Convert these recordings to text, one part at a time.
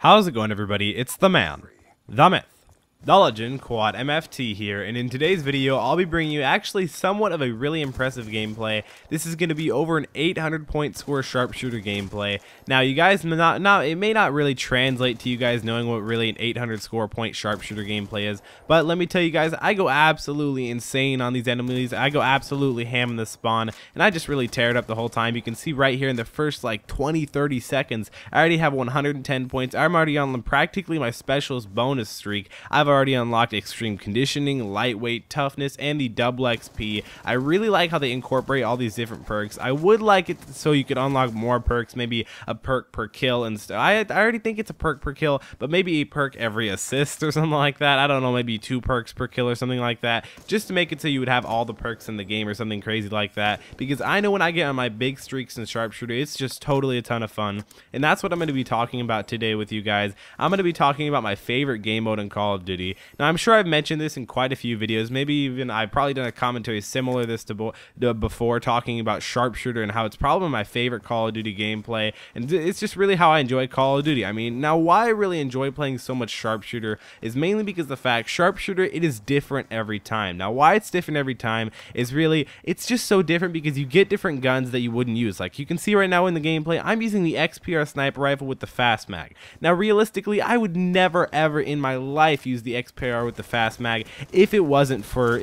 How's it going, everybody? It's the man, the myth, the legend, Quadmft here, and in today's video, I'll be bringing you actually somewhat of a really impressive gameplay. This is going to be over an 800 point score sharpshooter gameplay. Now, you guys it may not really translate to you guys knowing what really an 800 score point sharpshooter gameplay is, but let me tell you guys, I go absolutely insane on these enemies. I go absolutely ham in the spawn, and I just really tear it up the whole time. You can see right here in the first like 20-30 seconds, I already have 110 points. I'm already on practically my specialist bonus streak. I've already unlocked extreme conditioning, lightweight, toughness, and the double XP. I really like how they incorporate all these different perks. I would like it so you could unlock more perks, maybe a perk per kill and stuff. I already think it's a perk per kill, but maybe a perk every assist or something like that. I don't know, maybe 2 perks per kill or something like that, just to make it so you would have all the perks in the game or something crazy like that, because I know when I get on my big streaks in sharpshooter, it's just totally a ton of fun. And that's what I'm going to be talking about today with you guys. I'm going to be talking about my favorite game mode in Call of Duty. Now, I'm sure I've mentioned this in quite a few videos, maybe even I've probably done a commentary similar to this before, talking about Sharpshooter and how it's probably my favorite Call of Duty gameplay, and it's just really how I enjoy Call of Duty. I mean, now why I really enjoy playing so much Sharpshooter is mainly because the fact Sharpshooter, it is different every time. Now, why it's different every time is really, it's just so different because you get different guns that you wouldn't use. Like you can see right now in the gameplay, I'm using the XPR sniper rifle with the fast mag. Now, realistically, I would never ever in my life use the XPR with the fast mag if it wasn't for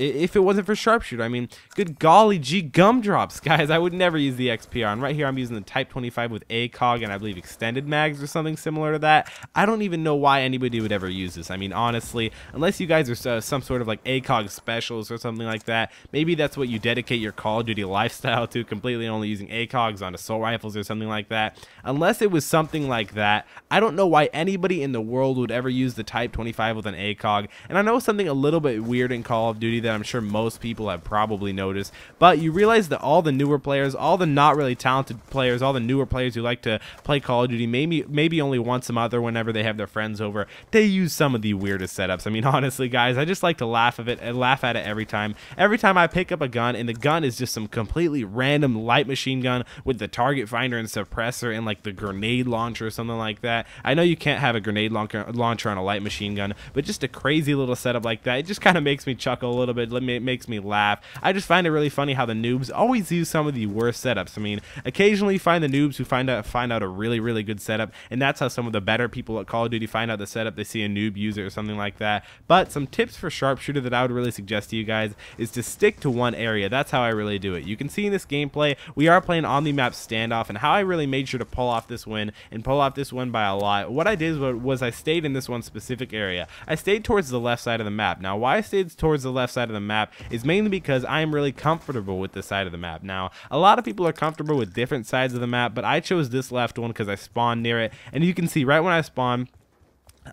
sharpshooter. I mean, good golly gee gumdrops, guys, I would never use the XPR. And right here I'm using the Type 25 with ACOG and I believe extended mags or something similar to that. I don't even know why anybody would ever use this. I mean, honestly, unless you guys are some sort of like ACOG specials or something like that, maybe that's what you dedicate your Call of Duty lifestyle to, completely only using ACOGs on assault rifles or something like that. Unless it was something like that, I don't know why anybody in the world would ever use the Type 25 with an ACOG. And I know something a little bit weird in Call of Duty that I'm sure most people have probably noticed, but you realize that all the newer players, all the not really talented players, all the newer players who like to play Call of Duty, maybe only once a month or whenever they have their friends over, they use some of the weirdest setups. I mean, honestly, guys, I just like to laugh at it every time. Every time I pick up a gun and the gun is just some completely random light machine gun with the target finder and suppressor and like the grenade launcher or something like that. I know you can't have a grenade launcher on a light machine gun, but just a crazy little setup like that, it just kind of makes me chuckle a little bit. It makes me laugh. I just find it really funny how the noobs always use some of the worst setups. I mean, occasionally you find the noobs who find out a really good setup, and that's how some of the better people at Call of Duty find out the setup. They see a noob use it or something like that. But some tips for sharpshooter that I would really suggest to you guys is to stick to one area. That's how I really do it. You can see in this gameplay we are playing on the map standoff, and how I really made sure to pull off this win and pull off this win by a lot. What I did was I stayed in this one specific area. I stayed towards the left side of the map. Now, why I stayed towards the left side of the map is mainly because I am really comfortable with this side of the map. Now, a lot of people are comfortable with different sides of the map, but I chose this left one because I spawned near it, and you can see right when I spawned,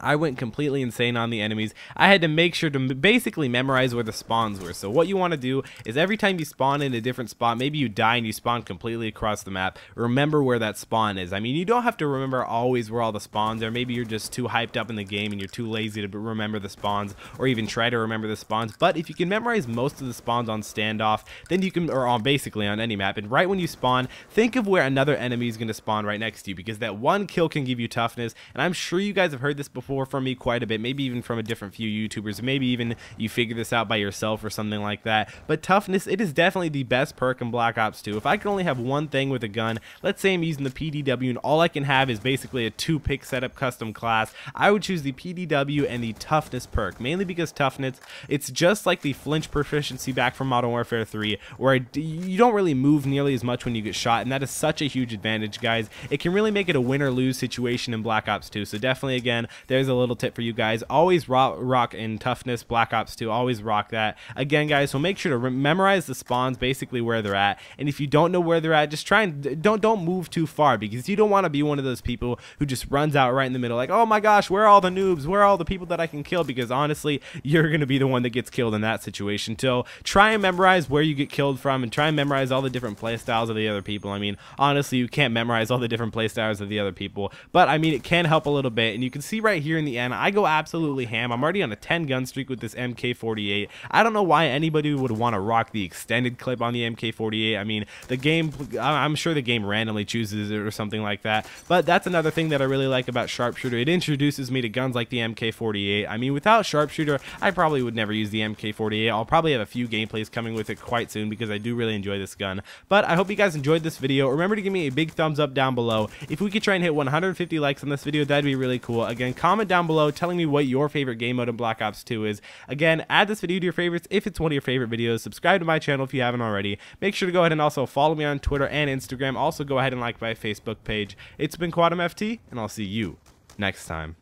I went completely insane on the enemies. I had to make sure to basically memorize where the spawns were. So what you want to do is every time you spawn in a different spot, maybe you die and you spawn completely across the map, remember where that spawn is. I mean, you don't have to remember always where all the spawns are. Maybe you're just too hyped up in the game and you're too lazy to remember the spawns or even try to remember the spawns. But if you can memorize most of the spawns on standoff, then you can, or on basically on any map, and right when you spawn, think of where another enemy is going to spawn right next to you, because that one kill can give you toughness. And I'm sure you guys have heard this before from me quite a bit, maybe even from a different few YouTubers, maybe even you figure this out by yourself or something like that. But toughness, it is definitely the best perk in Black Ops 2. If I can only have one thing with a gun, let's say I'm using the PDW and all I can have is basically a 2-pick setup custom class, I would choose the PDW and the toughness perk, mainly because toughness, it's just like the flinch proficiency back from Modern Warfare 3, where you don't really move nearly as much when you get shot, and that is such a huge advantage, guys. It can really make it a win or lose situation in Black Ops 2. So definitely, again, there's a little tip for you guys. Always rock in toughness, Black Ops 2, always rock that. Again, guys, so make sure to memorize the spawns, basically where they're at, and if you don't know where they're at, just try and don't move too far, because you don't want to be one of those people who just runs out right in the middle like, oh my gosh, where are all the noobs, where are all the people that I can kill, because honestly, you're going to be the one that gets killed in that situation. So try and memorize where you get killed from, and try and memorize all the different play styles of the other people. I mean, honestly, you can't memorize all the different play styles of the other people, but I mean, it can help a little bit. And you can see right right here in the end, I go absolutely ham. I'm already on a 10 gun streak with this MK48. I don't know why anybody would want to rock the extended clip on the MK48. I mean, the game, I'm sure the game randomly chooses it or something like that, but that's another thing that I really like about Sharpshooter. It introduces me to guns like the MK48. I mean, without Sharpshooter, I probably would never use the MK48. I'll probably have a few gameplays coming with it quite soon because I do really enjoy this gun. But I hope you guys enjoyed this video. Remember to give me a big thumbs up down below. If we could try and hit 150 likes on this video, that'd be really cool. Again, comment down below telling me what your favorite game mode in Black Ops 2 is. Again, add this video to your favorites if it's one of your favorite videos. Subscribe to my channel if you haven't already. Make sure to go ahead and also follow me on Twitter and Instagram. Also, go ahead and like my Facebook page. It's been Quadmft, and I'll see you next time.